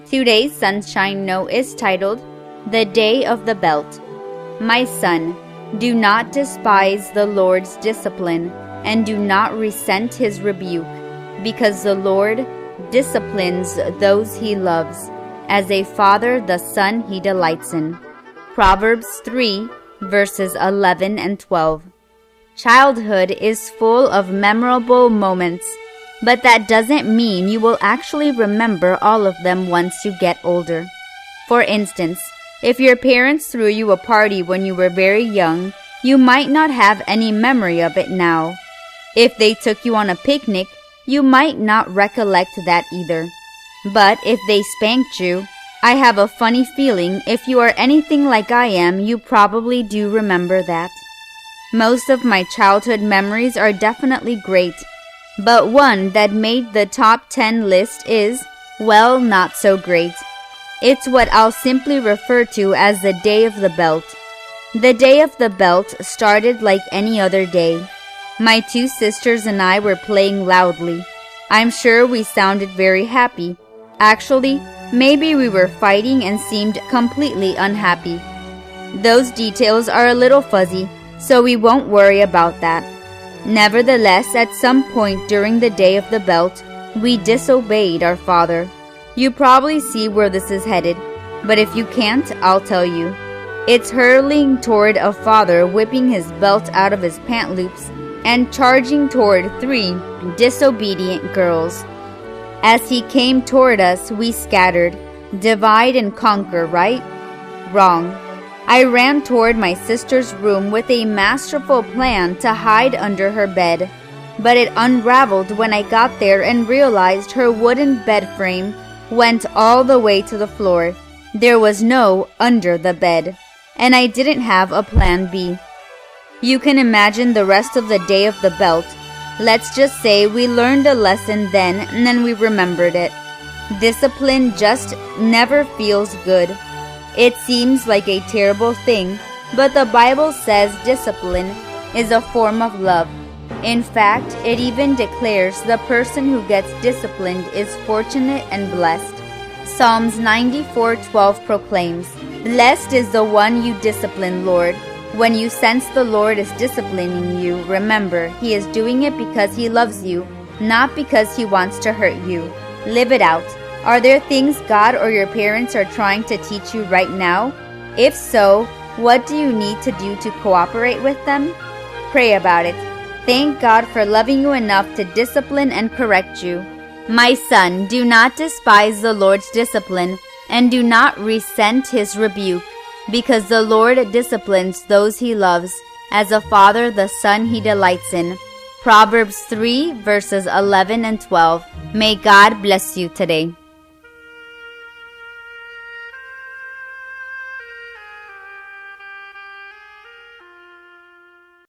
Today's Sunshine Note is titled, The Day of the Belt. My son, do not despise the Lord's discipline, and do not resent his rebuke, because the Lord disciplines those he loves, as a father the son he delights in. Proverbs 3, verses 11 and 12. Childhood is full of memorable moments, but that doesn't mean you will actually remember all of them once you get older. For instance, if your parents threw you a party when you were very young, you might not have any memory of it now. If they took you on a picnic, you might not recollect that either. But if they spanked you, I have a funny feeling if you are anything like I am, you probably do remember that. Most of my childhood memories are definitely great, but one that made the top 10 list is, well, not so great. It's what I'll simply refer to as the Day of the Belt. The Day of the Belt started like any other day. My two sisters and I were playing loudly. I'm sure we sounded very happy. Actually, maybe we were fighting and seemed completely unhappy. Those details are a little fuzzy, so we won't worry about that. Nevertheless, at some point during the Day of the Belt, we disobeyed our father. You probably see where this is headed, but if you can't, I'll tell you. It's hurtling toward a father whipping his belt out of his pant loops and charging toward 3 disobedient girls. As he came toward us, we scattered. Divide and conquer, right? Wrong. I ran toward my sister's room with a masterful plan to hide under her bed, but it unraveled when I got there and realized her wooden bed frame went all the way to the floor. There was no under the bed, and I didn't have a plan B. You can imagine the rest of the Day of the Belt. Let's just say we learned a lesson then and then we remembered it. Discipline just never feels good. It seems like a terrible thing, but the Bible says discipline is a form of love. In fact, it even declares the person who gets disciplined is fortunate and blessed. Psalms 94:12 proclaims, Blessed is the one you discipline, Lord. When you sense the Lord is disciplining you, remember, He is doing it because He loves you, not because He wants to hurt you. Live it out. Are there things God or your parents are trying to teach you right now? If so, what do you need to do to cooperate with them? Pray about it. Thank God for loving you enough to discipline and correct you. My son, do not despise the Lord's discipline, and do not resent His rebuke, because the Lord disciplines those He loves, as a father the son He delights in. Proverbs 3, verses 11 and 12. May God bless you today.